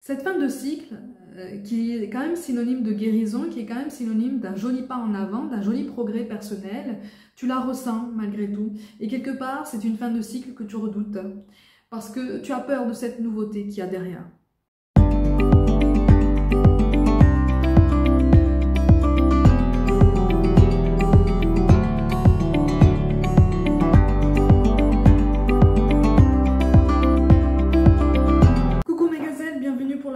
Cette fin de cycle, qui est quand même synonyme de guérison, qui est quand même synonyme d'un joli pas en avant, d'un joli progrès personnel, tu la ressens malgré tout. Et quelque part, c'est une fin de cycle que tu redoutes, parce que tu as peur de cette nouveauté qu'il y a derrière.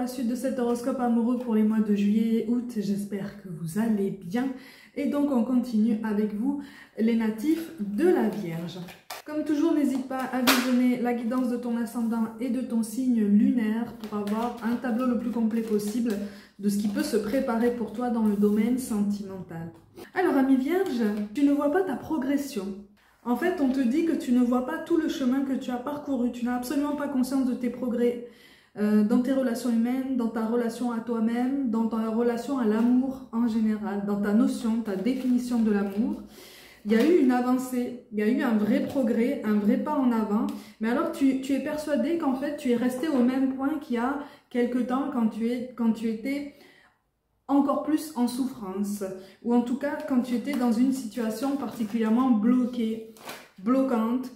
Suite de cet horoscope amoureux pour les mois de juillet et août, j'espère que vous allez bien. Et donc on continue avec vous les natifs de la Vierge. Comme toujours, n'hésite pas à visionner la guidance de ton ascendant et de ton signe lunaire pour avoir un tableau le plus complet possible de ce qui peut se préparer pour toi dans le domaine sentimental. Alors ami Vierge, tu ne vois pas ta progression. En fait, on te dit que tu ne vois pas tout le chemin que tu as parcouru, tu n'as absolument pas conscience de tes progrès. Dans tes relations humaines, dans ta relation à toi-même, dans ta relation à l'amour en général, dans ta notion, ta définition de l'amour. Il y a eu une avancée, il y a eu un vrai progrès, un vrai pas en avant, mais alors tu es persuadé qu'en fait tu es resté au même point qu'il y a quelque temps quand tu étais encore plus en souffrance, ou en tout cas quand tu étais dans une situation particulièrement bloquée, bloquante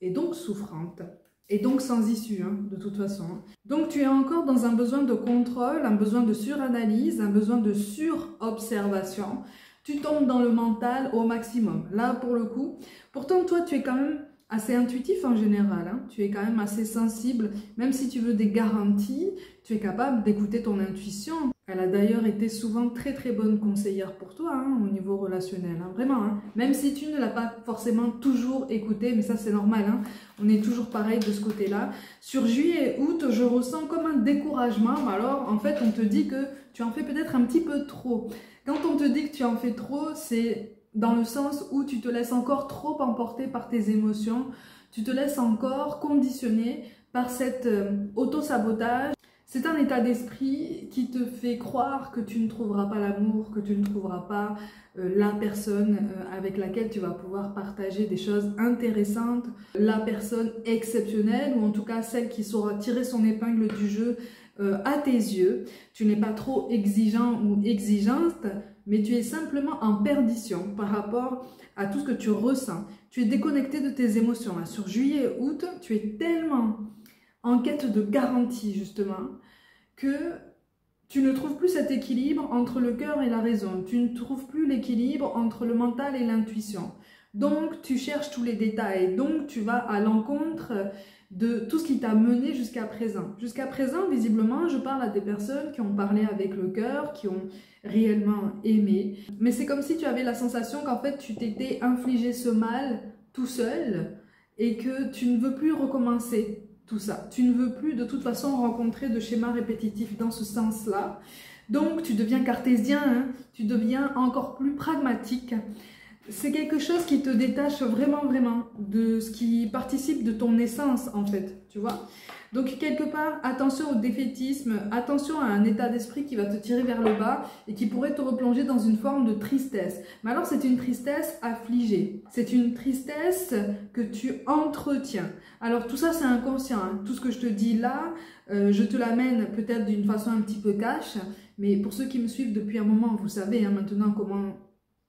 et donc souffrante. Et donc sans issue, hein, de toute façon. Donc tu es encore dans un besoin de contrôle, un besoin de suranalyse, un besoin de surobservation. Tu tombes dans le mental au maximum, là pour le coup. Pourtant toi tu es quand même assez intuitif en général, hein. Tu es quand même assez sensible, même si tu veux des garanties, tu es capable d'écouter ton intuition. Elle a d'ailleurs été souvent très très bonne conseillère pour toi, hein, au niveau relationnel, hein, vraiment. Hein. Même si tu ne l'as pas forcément toujours écoutée, mais ça c'est normal, hein, on est toujours pareil de ce côté-là. Sur juillet et août, je ressens comme un découragement, alors en fait on te dit que tu en fais peut-être un petit peu trop. Quand on te dit que tu en fais trop, c'est dans le sens où tu te laisses encore trop emporter par tes émotions, tu te laisses encore conditionner par cet auto-sabotage. C'est un état d'esprit qui te fait croire que tu ne trouveras pas l'amour, que tu ne trouveras pas la personne avec laquelle tu vas pouvoir partager des choses intéressantes, la personne exceptionnelle, ou en tout cas celle qui saura tirer son épingle du jeu à tes yeux. Tu n'es pas trop exigeant ou exigeante, mais tu es simplement en perdition par rapport à tout ce que tu ressens. Tu es déconnecté de tes émotions. Sur juillet et août, tu es tellement en quête de garantie justement, que tu ne trouves plus cet équilibre entre le cœur et la raison. Tu ne trouves plus l'équilibre entre le mental et l'intuition. Donc tu cherches tous les détails, donc tu vas à l'encontre de tout ce qui t'a mené jusqu'à présent. Jusqu'à présent, visiblement, je parle à des personnes qui ont parlé avec le cœur, qui ont réellement aimé. Mais c'est comme si tu avais la sensation qu'en fait tu t'étais infligé ce mal tout seul et que tu ne veux plus recommencer tout ça. Tu ne veux plus de toute façon rencontrer de schémas répétitifs dans ce sens-là. Donc tu deviens cartésien, hein, tu deviens encore plus pragmatique. C'est quelque chose qui te détache vraiment de ce qui participe de ton essence en fait, tu vois. Donc quelque part, attention au défaitisme, attention à un état d'esprit qui va te tirer vers le bas et qui pourrait te replonger dans une forme de tristesse. Mais alors c'est une tristesse affligée, c'est une tristesse que tu entretiens. Alors tout ça c'est inconscient, hein. Tout ce que je te dis là, je te l'amène peut-être d'une façon un petit peu cash, mais pour ceux qui me suivent depuis un moment, vous savez hein, maintenant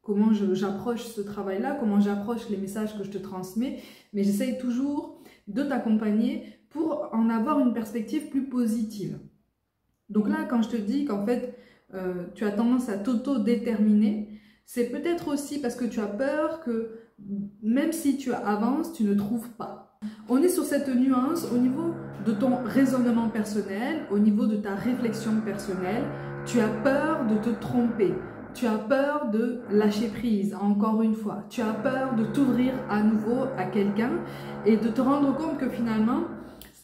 comment j'approche ce travail-là, comment j'approche les messages que je te transmets, mais j'essaye toujours de t'accompagner pour en avoir une perspective plus positive. Donc là, quand je te dis qu'en fait, tu as tendance à t'auto-déterminer, c'est peut-être aussi parce que tu as peur que même si tu avances, tu ne trouves pas. On est sur cette nuance au niveau de ton raisonnement personnel, au niveau de ta réflexion personnelle. Tu as peur de te tromper. Tu as peur de lâcher prise, encore une fois. Tu as peur de t'ouvrir à nouveau à quelqu'un et de te rendre compte que finalement,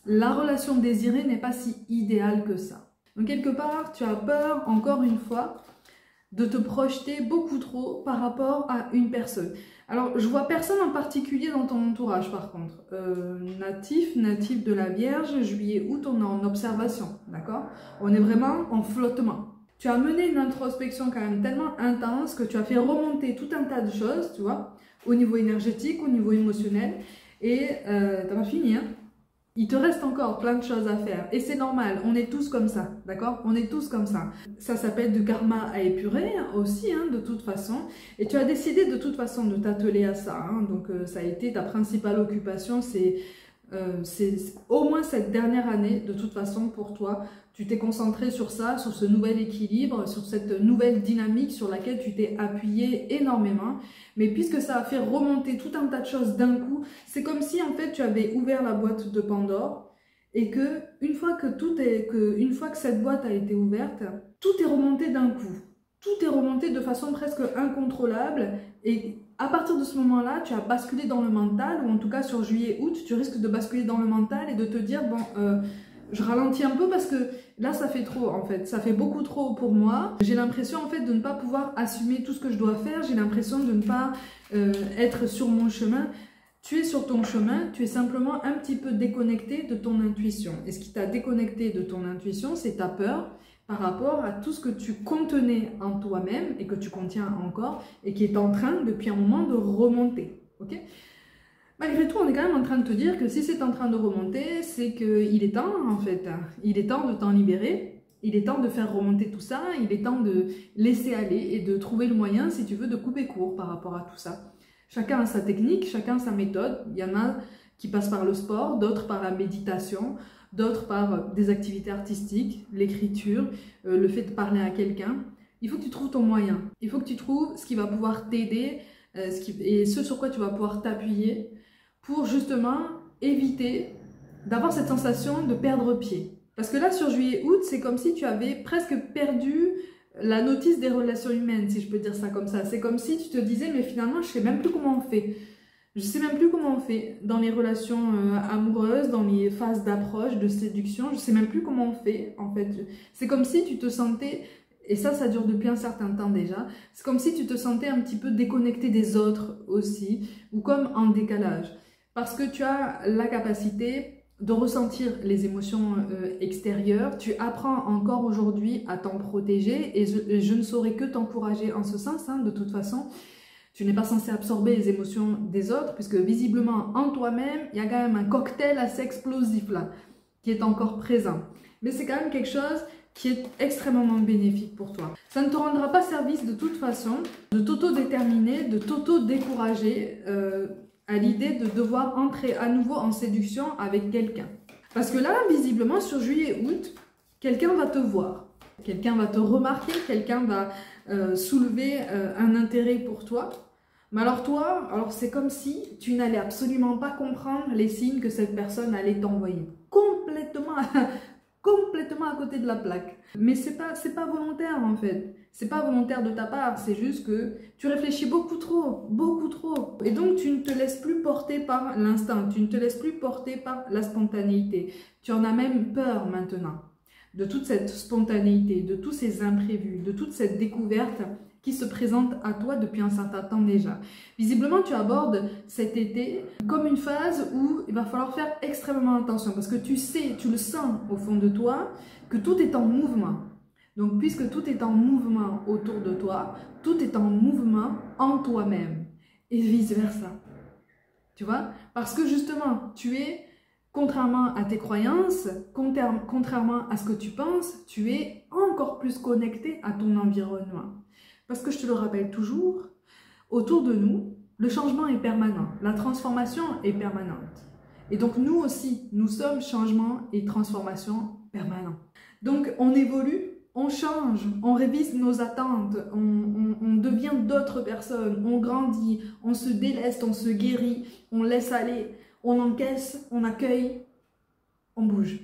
la relation désirée n'est pas si idéale que ça. Donc quelque part, tu as peur, encore une fois, de te projeter beaucoup trop par rapport à une personne. Alors, je vois personne en particulier dans ton entourage, par contre. Natif de la Vierge, juillet, août, on est en observation, d'accord? On est vraiment en flottement. Tu as mené une introspection quand même tellement intense que tu as fait remonter tout un tas de choses, tu vois, au niveau énergétique, au niveau émotionnel, et t'as pas fini, hein? Il te reste encore plein de choses à faire et c'est normal, on est tous comme ça, d'accord? On est tous comme ça. Ça s'appelle du karma à épurer aussi, hein, de toute façon. Et tu as décidé de toute façon de t'atteler à ça, hein. Donc ça a été ta principale occupation, c'est au moins cette dernière année, de toute façon pour toi. Tu t'es concentré sur ça, sur ce nouvel équilibre, sur cette nouvelle dynamique sur laquelle tu t'es appuyé énormément. Mais puisque ça a fait remonter tout un tas de choses d'un coup, c'est comme si en fait tu avais ouvert la boîte de Pandore et que une fois que cette boîte a été ouverte, tout est remonté d'un coup. Tout est remonté de façon presque incontrôlable et à partir de ce moment-là, tu as basculé dans le mental, ou en tout cas sur juillet-août, tu risques de basculer dans le mental et de te dire, bon, je ralentis un peu parce que là, ça fait trop en fait, ça fait beaucoup trop pour moi. J'ai l'impression en fait de ne pas pouvoir assumer tout ce que je dois faire, j'ai l'impression de ne pas être sur mon chemin. Tu es sur ton chemin, tu es simplement un petit peu déconnecté de ton intuition. Et ce qui t'a déconnecté de ton intuition, c'est ta peur par rapport à tout ce que tu contenais en toi-même et que tu contiens encore et qui est en train depuis un moment de remonter. Ok ? Malgré tout, on est quand même en train de te dire que si c'est en train de remonter, c'est qu'il est temps en fait. Il est temps de t'en libérer, il est temps de faire remonter tout ça, il est temps de laisser aller et de trouver le moyen, si tu veux, de couper court par rapport à tout ça. Chacun a sa technique, chacun a sa méthode. Il y en a qui passent par le sport, d'autres par la méditation, d'autres par des activités artistiques, l'écriture, le fait de parler à quelqu'un. Il faut que tu trouves ton moyen. Il faut que tu trouves ce qui va pouvoir t'aider et ce sur quoi tu vas pouvoir t'appuyer pour justement éviter d'avoir cette sensation de perdre pied. Parce que là, sur juillet-août, c'est comme si tu avais presque perdu la notice des relations humaines, si je peux dire ça comme ça. C'est comme si tu te disais, mais finalement, je sais même plus comment on fait. Je sais même plus comment on fait dans les relations amoureuses, dans les phases d'approche, de séduction. Je sais même plus comment on fait, en fait. C'est comme si tu te sentais, et ça dure depuis un certain temps déjà, c'est comme si tu te sentais un petit peu déconnecté des autres aussi, ou comme en décalage. Parce que tu as la capacité de ressentir les émotions extérieures, tu apprends encore aujourd'hui à t'en protéger et je ne saurais que t'encourager en ce sens, hein, de toute façon. Tu n'es pas censé absorber les émotions des autres puisque visiblement en toi-même, il y a quand même un cocktail assez explosif là, qui est encore présent. Mais c'est quand même quelque chose qui est extrêmement bénéfique pour toi. Ça ne te rendra pas service de toute façon de t'auto-déterminer, de t'auto-décourager à l'idée de devoir entrer à nouveau en séduction avec quelqu'un. Parce que là, visiblement, sur juillet-août, quelqu'un va te voir. Quelqu'un va te remarquer, quelqu'un va soulever un intérêt pour toi. Mais alors toi, c'est comme si tu n'allais absolument pas comprendre les signes que cette personne allait t'envoyer. Complètement à côté de la plaque. Mais c'est pas volontaire en fait. C'est pas volontaire de ta part, c'est juste que tu réfléchis beaucoup trop. Et donc tu ne te laisses plus porter par l'instinct, tu ne te laisses plus porter par la spontanéité. Tu en as même peur maintenant de toute cette spontanéité, de tous ces imprévus, de toute cette découverte qui se présente à toi depuis un certain temps déjà. Visiblement, tu abordes cet été comme une phase où il va falloir faire extrêmement attention parce que tu sais, tu le sens au fond de toi que tout est en mouvement. Donc, puisque tout est en mouvement autour de toi, tout est en mouvement en toi-même et vice-versa. Tu vois? Parce que justement, tu es, contrairement à tes croyances, contrairement à ce que tu penses, tu es encore plus connecté à ton environnement. Parce que je te le rappelle toujours, autour de nous, le changement est permanent, la transformation est permanente. Et donc nous aussi, nous sommes changement et transformation permanents. Donc on évolue, on change, on révise nos attentes, on devient d'autres personnes, on grandit, on se déleste, on se guérit, on laisse aller, on encaisse, on accueille, on bouge.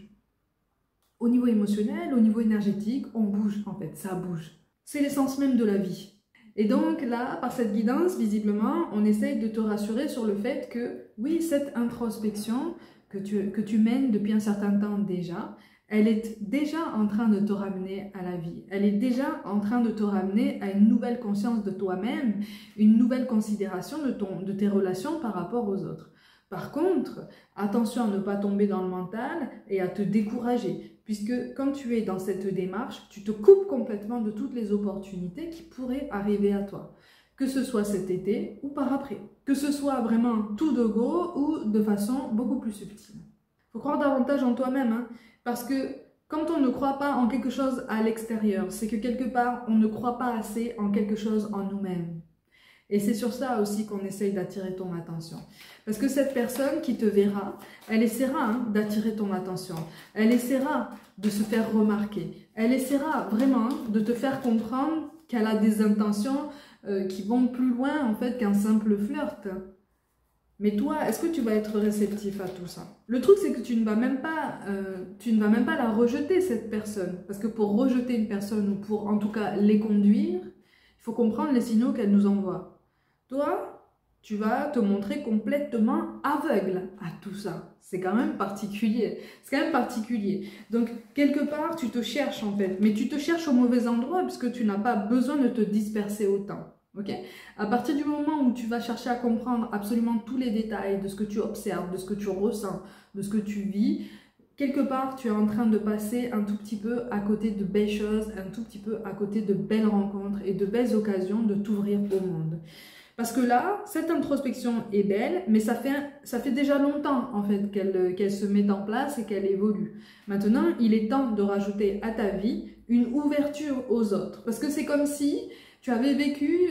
Au niveau émotionnel, au niveau énergétique, on bouge en fait, ça bouge. C'est l'essence même de la vie. Et donc là, par cette guidance, visiblement, on essaye de te rassurer sur le fait que, oui, cette introspection que tu mènes depuis un certain temps déjà, elle est déjà en train de te ramener à la vie. Elle est déjà en train de te ramener à une nouvelle conscience de toi-même, une nouvelle considération de tes relations par rapport aux autres. Par contre, attention à ne pas tomber dans le mental et à te décourager, puisque quand tu es dans cette démarche, tu te coupes complètement de toutes les opportunités qui pourraient arriver à toi, que ce soit cet été ou par après, que ce soit vraiment tout de go ou de façon beaucoup plus subtile. Il faut croire davantage en toi-même, hein, parce que quand on ne croit pas en quelque chose à l'extérieur, c'est que quelque part, on ne croit pas assez en quelque chose en nous-mêmes. Et c'est sur ça aussi qu'on essaye d'attirer ton attention. Parce que cette personne qui te verra, elle essaiera d'attirer ton attention. Elle essaiera de se faire remarquer. Elle essaiera vraiment de te faire comprendre qu'elle a des intentions qui vont plus loin en fait qu'un simple flirt. Mais toi, est-ce que tu vas être réceptif à tout ça? Le truc, c'est que tu ne vas même pas la rejeter, cette personne. Parce que pour rejeter une personne, ou pour en tout cas les conduire, il faut comprendre les signaux qu'elle nous envoie. Toi, tu vas te montrer complètement aveugle à tout ça. C'est quand même particulier. C'est quand même particulier. Donc, quelque part, tu te cherches en fait. Mais tu te cherches au mauvais endroit puisque tu n'as pas besoin de te disperser autant. Ok? À partir du moment où tu vas chercher à comprendre absolument tous les détails de ce que tu observes, de ce que tu ressens, de ce que tu vis, quelque part tu es en train de passer un tout petit peu à côté de belles choses, un tout petit peu à côté de belles rencontres et de belles occasions de t'ouvrir au monde. Parce que là, cette introspection est belle, mais ça fait déjà longtemps en fait qu'elle se met en place et qu'elle évolue. Maintenant, il est temps de rajouter à ta vie une ouverture aux autres. Parce que c'est comme si tu avais vécu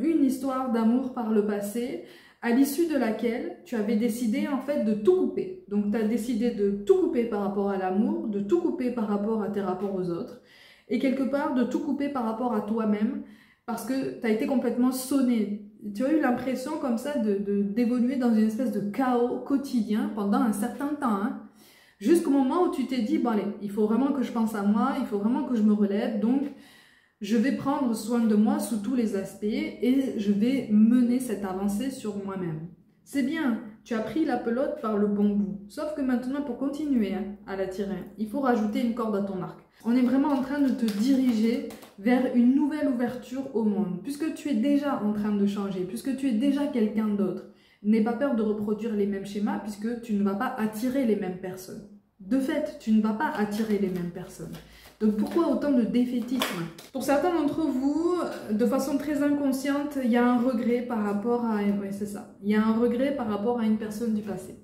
une histoire d'amour par le passé, à l'issue de laquelle tu avais décidé en fait de tout couper. Donc tu as décidé de tout couper par rapport à l'amour, de tout couper par rapport à tes rapports aux autres, et quelque part de tout couper par rapport à toi-même, parce que tu as été complètement sonné. Tu as eu l'impression comme ça d'évoluer dans une espèce de chaos quotidien pendant un certain temps, hein, jusqu'au moment où tu t'es dit, bon allez, il faut vraiment que je pense à moi, il faut vraiment que je me relève, donc je vais prendre soin de moi sous tous les aspects et je vais mener cette avancée sur moi-même. C'est bien, tu as pris la pelote par le bon bout. Sauf que maintenant, pour continuer à la tirer, il faut rajouter une corde à ton arc. On est vraiment en train de te diriger vers une nouvelle ouverture au monde. Puisque tu es déjà en train de changer, puisque tu es déjà quelqu'un d'autre, n'aie pas peur de reproduire les mêmes schémas puisque tu ne vas pas attirer les mêmes personnes. De fait, tu ne vas pas attirer les mêmes personnes. Donc pourquoi autant de défaitisme? Pour certains d'entre vous, de façon très inconsciente, il y a un regret par rapport à... Oui, c'est ça. Il y a un regret par rapport à une personne du passé.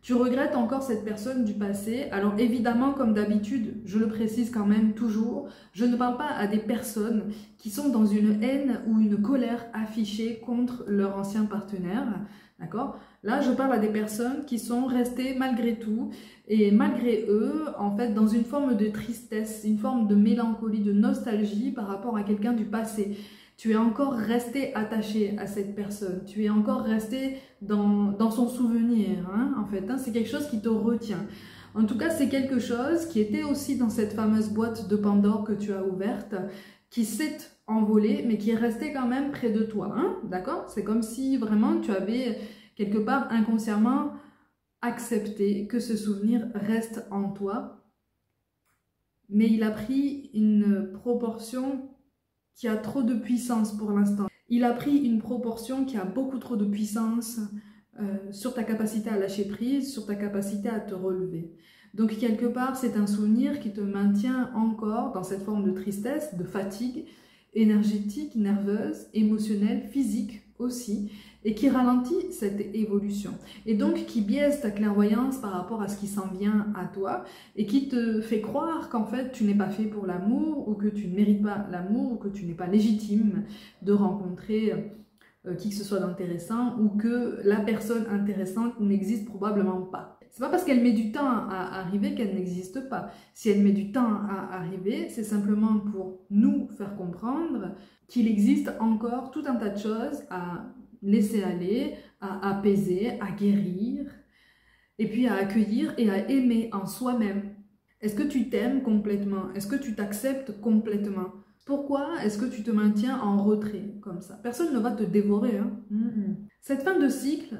Tu regrettes encore cette personne du passé. Alors évidemment, comme d'habitude, je le précise quand même toujours, je ne parle pas à des personnes qui sont dans une haine ou une colère affichée contre leur ancien partenaire. D'accord? Là, je parle à des personnes qui sont restées malgré tout et malgré eux, en fait, dans une forme de tristesse, une forme de mélancolie, de nostalgie par rapport à quelqu'un du passé. Tu es encore resté attaché à cette personne, tu es encore resté dans son souvenir, hein, en fait, hein, c'est quelque chose qui te retient. En tout cas, c'est quelque chose qui était aussi dans cette fameuse boîte de Pandore que tu as ouverte, qui s'est envolé, mais qui est resté quand même près de toi, hein, d'accord? C'est comme si vraiment tu avais quelque part inconsciemment accepté que ce souvenir reste en toi, mais il a pris une proportion qui a trop de puissance pour l'instant. Il a pris une proportion qui a beaucoup trop de puissance sur ta capacité à lâcher prise, sur ta capacité à te relever. Donc quelque part, c'est un souvenir qui te maintient encore dans cette forme de tristesse, de fatigue énergétique, nerveuse, émotionnelle, physique aussi, et qui ralentit cette évolution. Et donc qui biaise ta clairvoyance par rapport à ce qui s'en vient à toi, et qui te fait croire qu'en fait tu n'es pas fait pour l'amour, ou que tu ne mérites pas l'amour, ou que tu n'es pas légitime de rencontrer qui que ce soit d'intéressant, ou que la personne intéressante n'existe probablement pas. C'est pas parce qu'elle met du temps à arriver qu'elle n'existe pas. Si elle met du temps à arriver, c'est simplement pour nous faire comprendre qu'il existe encore tout un tas de choses à laisser aller, à apaiser, à guérir, et puis à accueillir et à aimer en soi-même. Est-ce que tu t'aimes complètement? Est-ce que tu t'acceptes complètement? Pourquoi est-ce que tu te maintiens en retrait comme ça? Personne ne va te dévorer. Hein. Cette fin de cycle,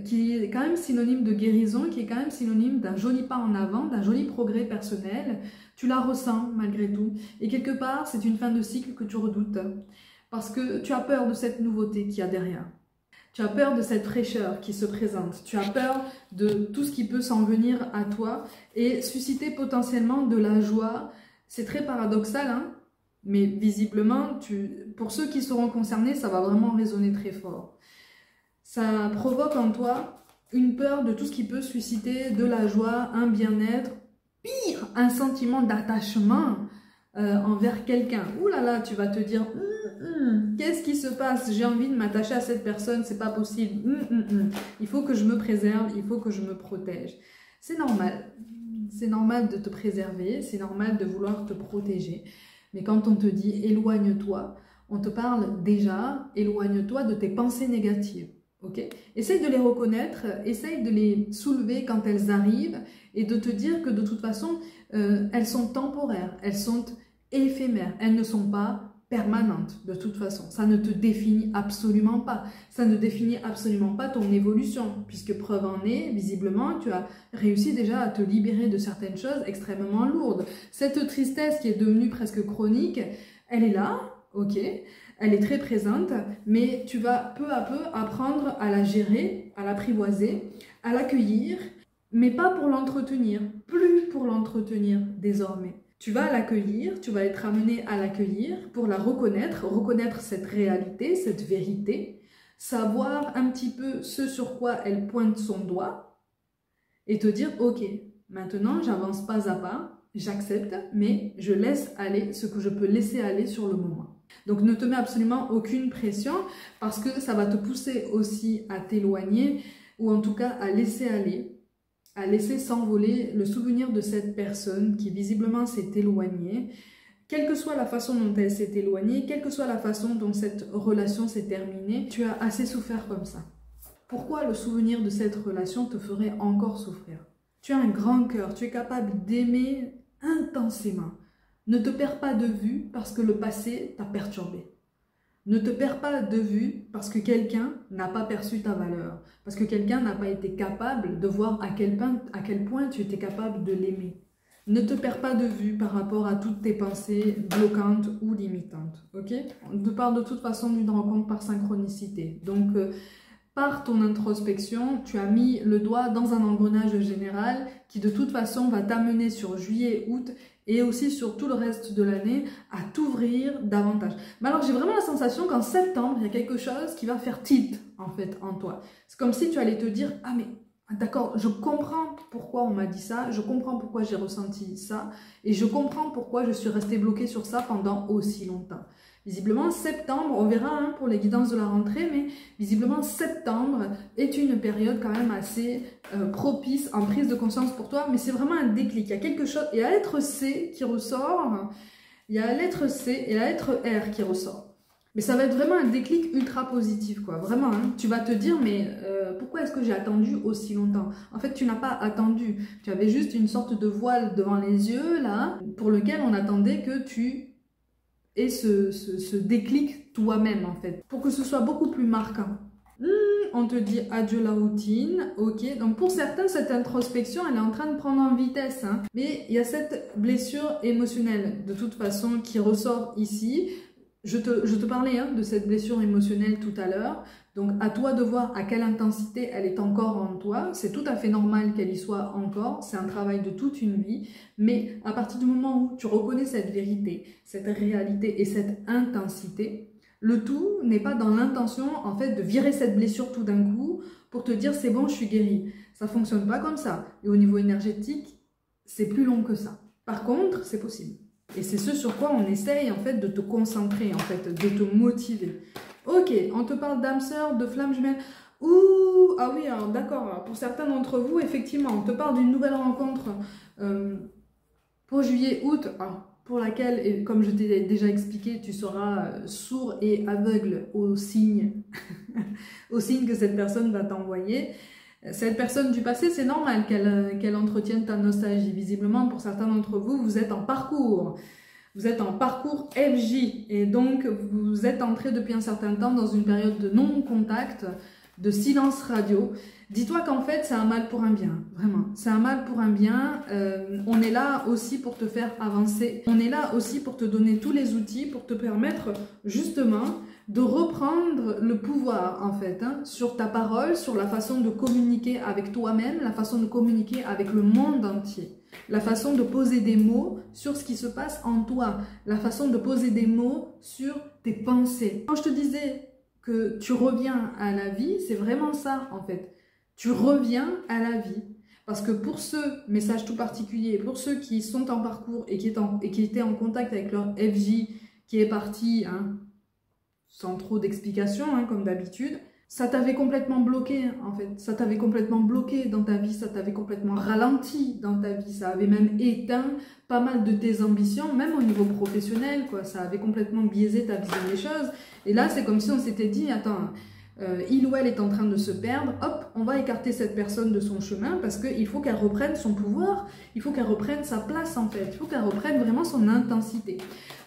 qui est quand même synonyme de guérison, qui est quand même synonyme d'un joli pas en avant, d'un joli progrès personnel, tu la ressens malgré tout. Et quelque part, c'est une fin de cycle que tu redoutes. Parce que tu as peur de cette nouveauté qu'il y a derrière. Tu as peur de cette fraîcheur qui se présente. Tu as peur de tout ce qui peut s'en venir à toi et susciter potentiellement de la joie. C'est très paradoxal, hein? Mais visiblement, pour ceux qui seront concernés, ça va vraiment résonner très fort. Ça provoque en toi une peur de tout ce qui peut susciter de la joie, un bien-être, pire, un sentiment d'attachement envers quelqu'un. Ouh là là, tu vas te dire, qu'est-ce qui se passe? J'ai envie de m'attacher à cette personne, c'est pas possible. Il faut que je me préserve, il faut que je me protège. C'est normal. C'est normal de te préserver, c'est normal de vouloir te protéger. Mais quand on te dit éloigne-toi, on te parle déjà, éloigne-toi de tes pensées négatives. Okay? Essaye de les reconnaître, essaye de les soulever quand elles arrivent et de te dire que de toute façon, elles sont temporaires, elles sont éphémères, elles ne sont pas permanente de toute façon. Ça ne te définit absolument pas. Ça ne définit absolument pas ton évolution, puisque preuve en est, visiblement, tu as réussi déjà à te libérer de certaines choses extrêmement lourdes. Cette tristesse qui est devenue presque chronique, elle est là, ok, elle est très présente, mais tu vas peu à peu apprendre à la gérer, à l'apprivoiser, à l'accueillir, mais pas pour l'entretenir, plus pour l'entretenir désormais. Tu vas l'accueillir, tu vas être amené à l'accueillir pour la reconnaître, reconnaître cette réalité, cette vérité, savoir un petit peu ce sur quoi elle pointe son doigt et te dire, ok, maintenant j'avance pas à pas, j'accepte, mais je laisse aller ce que je peux laisser aller sur le moment. Donc ne te mets absolument aucune pression parce que ça va te pousser aussi à t'éloigner ou en tout cas à laisser aller, à laisser s'envoler le souvenir de cette personne qui visiblement s'est éloignée, quelle que soit la façon dont elle s'est éloignée, quelle que soit la façon dont cette relation s'est terminée, tu as assez souffert comme ça. Pourquoi le souvenir de cette relation te ferait encore souffrir? Tu as un grand cœur, tu es capable d'aimer intensément. Ne te perds pas de vue parce que le passé t'a perturbé. Ne te perds pas de vue parce que quelqu'un n'a pas perçu ta valeur, parce que quelqu'un n'a pas été capable de voir à quel point tu étais capable de l'aimer. Ne te perds pas de vue par rapport à toutes tes pensées bloquantes ou limitantes, ok? On te parle de toute façon d'une rencontre par synchronicité. Donc, par ton introspection, tu as mis le doigt dans un engrenage général qui de toute façon va t'amener sur juillet, août et aussi sur tout le reste de l'année à t'ouvrir davantage. Mais alors j'ai vraiment la sensation qu'en septembre, il y a quelque chose qui va faire tilt en fait en toi. C'est comme si tu allais te dire, ah mais d'accord, je comprends pourquoi on m'a dit ça, je comprends pourquoi j'ai ressenti ça et je comprends pourquoi je suis restée bloquée sur ça pendant aussi longtemps. Visiblement, septembre, on verra hein, pour les guidances de la rentrée, mais visiblement, septembre est une période quand même assez propice en prise de conscience pour toi, mais c'est vraiment un déclic. Il y a quelque chose, il y a la lettre C qui ressort, il y a la lettre C et la lettre R qui ressort. Mais ça va être vraiment un déclic ultra positif, quoi. Vraiment, hein. Tu vas te dire, mais pourquoi est-ce que j'ai attendu aussi longtemps? En fait, tu n'as pas attendu. Tu avais juste une sorte de voile devant les yeux, là, pour lequel on attendait que tu et ce déclic toi-même en fait, pour que ce soit beaucoup plus marquant. On te dit adieu la routine, ok. Donc pour certains, cette introspection, elle est en train de prendre en vitesse. Hein. Mais il y a cette blessure émotionnelle, de toute façon, qui ressort ici. Je te parlais hein, de cette blessure émotionnelle tout à l'heure. Donc à toi de voir à quelle intensité elle est encore en toi. C'est tout à fait normal qu'elle y soit encore. C'est un travail de toute une vie. Mais à partir du moment où tu reconnais cette vérité, cette réalité et cette intensité, le tout n'est pas dans l'intention en fait de virer cette blessure tout d'un coup pour te dire c'est bon, je suis guérie. Ça fonctionne pas comme ça. Et au niveau énergétique, c'est plus long que ça. Par contre, c'est possible. Et c'est ce sur quoi on essaye en fait de te concentrer, en fait, de te motiver. Ok, on te parle d'âme sœur, de flamme jumelle. Ouh, ah oui, alors d'accord, pour certains d'entre vous, effectivement, on te parle d'une nouvelle rencontre pour juillet-août, pour laquelle, et comme je t'ai déjà expliqué, tu seras sourd et aveugle aux signes, aux signes que cette personne va t'envoyer. Cette personne du passé, c'est normal qu'elle entretienne ta nostalgie. Visiblement, pour certains d'entre vous, vous êtes en parcours. Vous êtes en parcours FJ. Et donc, vous êtes entré depuis un certain temps dans une période de non-contact, de silence radio. Dis-toi qu'en fait, c'est un mal pour un bien. Vraiment, c'est un mal pour un bien. On est là aussi pour te faire avancer. On est là aussi pour te donner tous les outils, pour te permettre justement de reprendre le pouvoir en fait hein, sur ta parole, sur la façon de communiquer avec toi-même, la façon de communiquer avec le monde entier, la façon de poser des mots sur ce qui se passe en toi, la façon de poser des mots sur tes pensées. Quand je te disais que tu reviens à la vie, c'est vraiment ça en fait. Tu reviens à la vie. Parce que pour ceux, message tout particulier, pour ceux qui sont en parcours et qui étaient en contact avec leur FJ qui est parti, hein, sans trop d'explications, hein, comme d'habitude, ça t'avait complètement bloqué, en fait. Ça t'avait complètement bloqué dans ta vie, ça t'avait complètement ralenti dans ta vie, ça avait même éteint pas mal de tes ambitions, même au niveau professionnel, quoi. Ça avait complètement biaisé ta vision des choses. Et là, c'est comme si on s'était dit, attends, il ou elle est en train de se perdre, hop, on va écarter cette personne de son chemin parce qu'il faut qu'elle reprenne son pouvoir, il faut qu'elle reprenne sa place, en fait. Il faut qu'elle reprenne vraiment son intensité.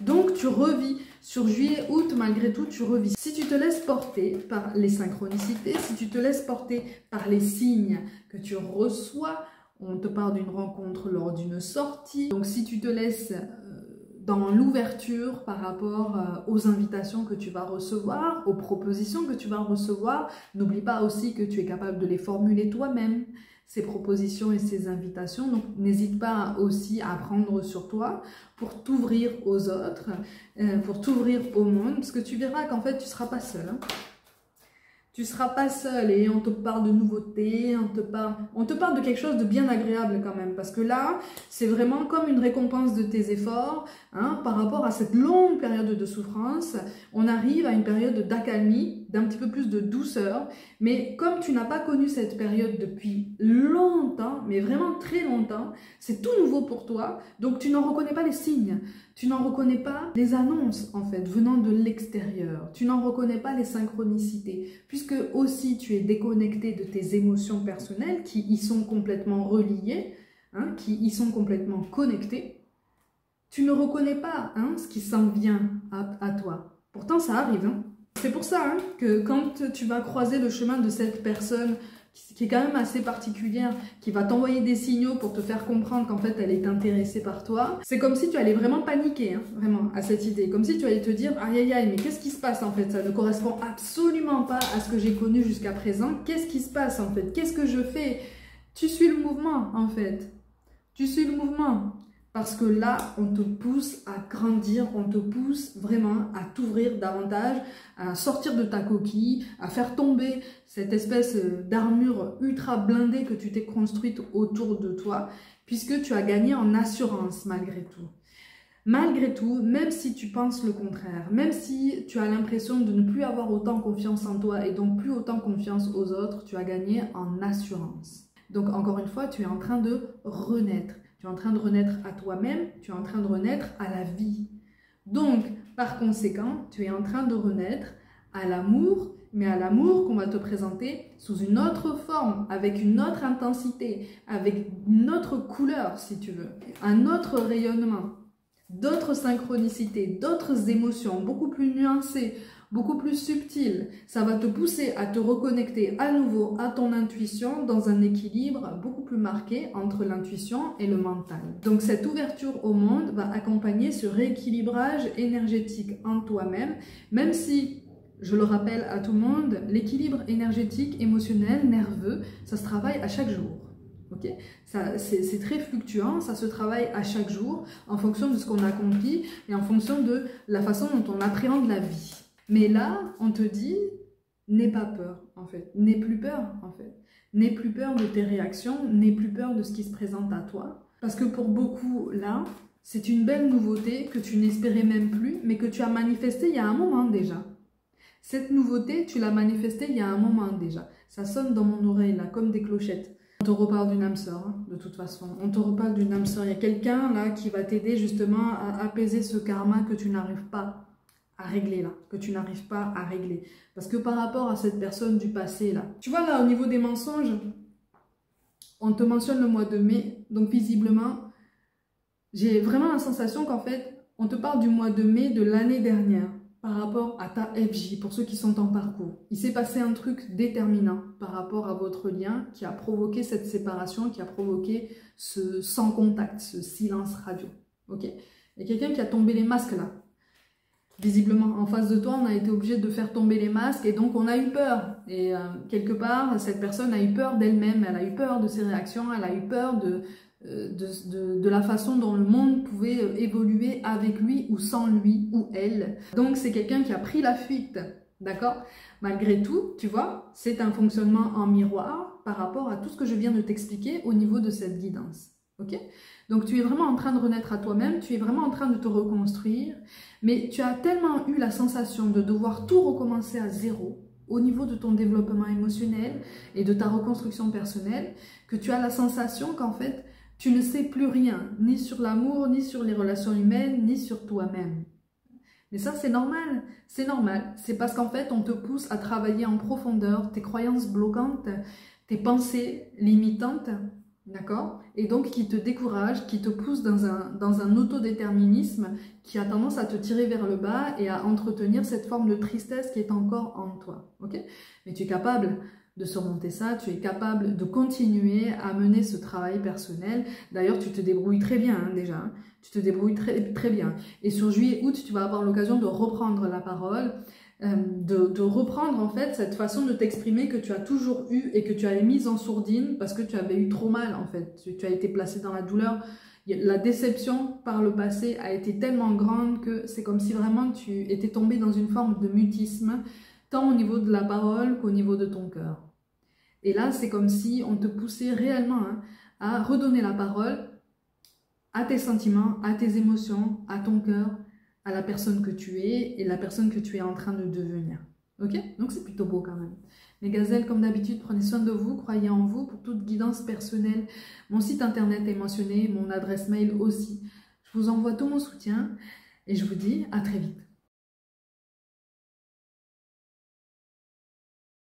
Donc, tu revis. Sur juillet, août, malgré tout, tu revis. Si tu te laisses porter par les synchronicités, si tu te laisses porter par les signes que tu reçois, on te parle d'une rencontre lors d'une sortie. Donc, si tu te laisses dans l'ouverture par rapport aux invitations que tu vas recevoir, aux propositions que tu vas recevoir, n'oublie pas aussi que tu es capable de les formuler toi-même, ces propositions et ces invitations. Donc, n'hésite pas aussi à prendre sur toi pour t'ouvrir aux autres, pour t'ouvrir au monde, parce que tu verras qu'en fait, tu ne seras pas seul. Hein. Tu ne seras pas seul et on te parle de nouveautés, on te parle de quelque chose de bien agréable quand même. Parce que là, c'est vraiment comme une récompense de tes efforts, hein, par rapport à cette longue période de souffrance. On arrive à une période d'accalmie, d'un petit peu plus de douceur. Mais comme tu n'as pas connu cette période depuis longtemps, mais vraiment très longtemps, c'est tout nouveau pour toi. Donc tu n'en reconnais pas les signes. Tu n'en reconnais pas les annonces, en fait, venant de l'extérieur. Tu n'en reconnais pas les synchronicités, puisque aussi tu es déconnecté de tes émotions personnelles qui y sont complètement reliées, hein, qui y sont complètement connectées. Tu ne reconnais pas, hein, ce qui s'en vient à toi. Pourtant, ça arrive. Hein. C'est pour ça, hein, que quand tu vas croiser le chemin de cette personne qui est quand même assez particulière, qui va t'envoyer des signaux pour te faire comprendre qu'en fait elle est intéressée par toi, c'est comme si tu allais vraiment paniquer, hein, vraiment, à cette idée. Comme si tu allais te dire, aïe aïe aïe, mais qu'est-ce qui se passe en fait? Ça ne correspond absolument pas à ce que j'ai connu jusqu'à présent. Qu'est-ce qui se passe en fait? Qu'est-ce que je fais? Tu suis le mouvement en fait. Tu suis le mouvement. Parce que là, on te pousse à grandir, on te pousse vraiment à t'ouvrir davantage, à sortir de ta coquille, à faire tomber cette espèce d'armure ultra blindée que tu t'es construite autour de toi, puisque tu as gagné en assurance malgré tout. Malgré tout, même si tu penses le contraire, même si tu as l'impression de ne plus avoir autant confiance en toi et donc plus autant confiance aux autres, tu as gagné en assurance. Donc encore une fois, tu es en train de renaître. Tu es en train de renaître à toi-même, tu es en train de renaître à la vie. Donc, par conséquent, tu es en train de renaître à l'amour, mais à l'amour qu'on va te présenter sous une autre forme, avec une autre intensité, avec une autre couleur, si tu veux, un autre rayonnement, d'autres synchronicités, d'autres émotions, beaucoup plus nuancées, beaucoup plus subtil. Ça va te pousser à te reconnecter à nouveau à ton intuition dans un équilibre beaucoup plus marqué entre l'intuition et le mental. Donc cette ouverture au monde va accompagner ce rééquilibrage énergétique en toi-même, même si, je le rappelle à tout le monde, l'équilibre énergétique, émotionnel, nerveux, ça se travaille à chaque jour. Okay, c'est très fluctuant, ça se travaille à chaque jour en fonction de ce qu'on accomplit et en fonction de la façon dont on appréhende la vie. Mais là, on te dit, n'aie pas peur, en fait. N'aie plus peur, en fait. N'aie plus peur de tes réactions, n'aie plus peur de ce qui se présente à toi. Parce que pour beaucoup, là, c'est une belle nouveauté que tu n'espérais même plus, mais que tu as manifestée il y a un moment déjà. Cette nouveauté, tu l'as manifestée il y a un moment déjà. Ça sonne dans mon oreille, là, comme des clochettes. On te reparle d'une âme sœur, hein, de toute façon. On te reparle d'une âme sœur. Il y a quelqu'un, là, qui va t'aider justement à apaiser ce karma que tu n'arrives pas à régler là, que tu n'arrives pas à régler. Parce que par rapport à cette personne du passé là, tu vois là au niveau des mensonges, on te mentionne le mois de mai, donc visiblement, j'ai vraiment la sensation qu'en fait, on te parle du mois de mai de l'année dernière par rapport à ta FJ, pour ceux qui sont en parcours. Il s'est passé un truc déterminant par rapport à votre lien qui a provoqué cette séparation, qui a provoqué ce sans contact, ce silence radio. Ok. Il y a quelqu'un qui a tombé les masques là. Visiblement, en face de toi, on a été obligé de faire tomber les masques et donc on a eu peur. Et quelque part, cette personne a eu peur d'elle-même, elle a eu peur de ses réactions, elle a eu peur de la façon dont le monde pouvait évoluer avec lui ou sans lui ou elle. Donc c'est quelqu'un qui a pris la fuite. D'accord? Malgré tout, tu vois, c'est un fonctionnement en miroir par rapport à tout ce que je viens de t'expliquer au niveau de cette guidance. Ok? Donc tu es vraiment en train de renaître à toi-même, tu es vraiment en train de te reconstruire, mais tu as tellement eu la sensation de devoir tout recommencer à zéro au niveau de ton développement émotionnel et de ta reconstruction personnelle, que tu as la sensation qu'en fait, tu ne sais plus rien, ni sur l'amour, ni sur les relations humaines, ni sur toi-même. Mais ça, c'est normal. C'est normal. C'est parce qu'en fait, on te pousse à travailler en profondeur tes croyances bloquantes, tes pensées limitantes, d'accord? Et donc, qui te découragent, qui te poussent dans un autodéterminisme qui a tendance à te tirer vers le bas et à entretenir cette forme de tristesse qui est encore en toi, ok? Mais tu es capable de surmonter ça, tu es capable de continuer à mener ce travail personnel. D'ailleurs, tu te débrouilles très bien déjà, hein. Tu te débrouilles très bien. Et sur juillet-août, tu vas avoir l'occasion de reprendre la parole, de reprendre en fait cette façon de t'exprimer que tu as toujours eue et que tu avais mise en sourdine parce que tu avais eu trop mal en fait. Tu as été placé dans la douleur. La déception par le passé a été tellement grande que c'est comme si vraiment tu étais tombé dans une forme de mutisme, tant au niveau de la parole qu'au niveau de ton cœur. Et là, c'est comme si on te poussait réellement à redonner la parole à tes sentiments, à tes émotions, à ton cœur, à la personne que tu es et la personne que tu es en train de devenir. Ok? Donc c'est plutôt beau quand même. Les gazelles, comme d'habitude, prenez soin de vous, croyez en vous pour toute guidance personnelle. Mon site internet est mentionné, mon adresse mail aussi. Je vous envoie tout mon soutien et je vous dis à très vite.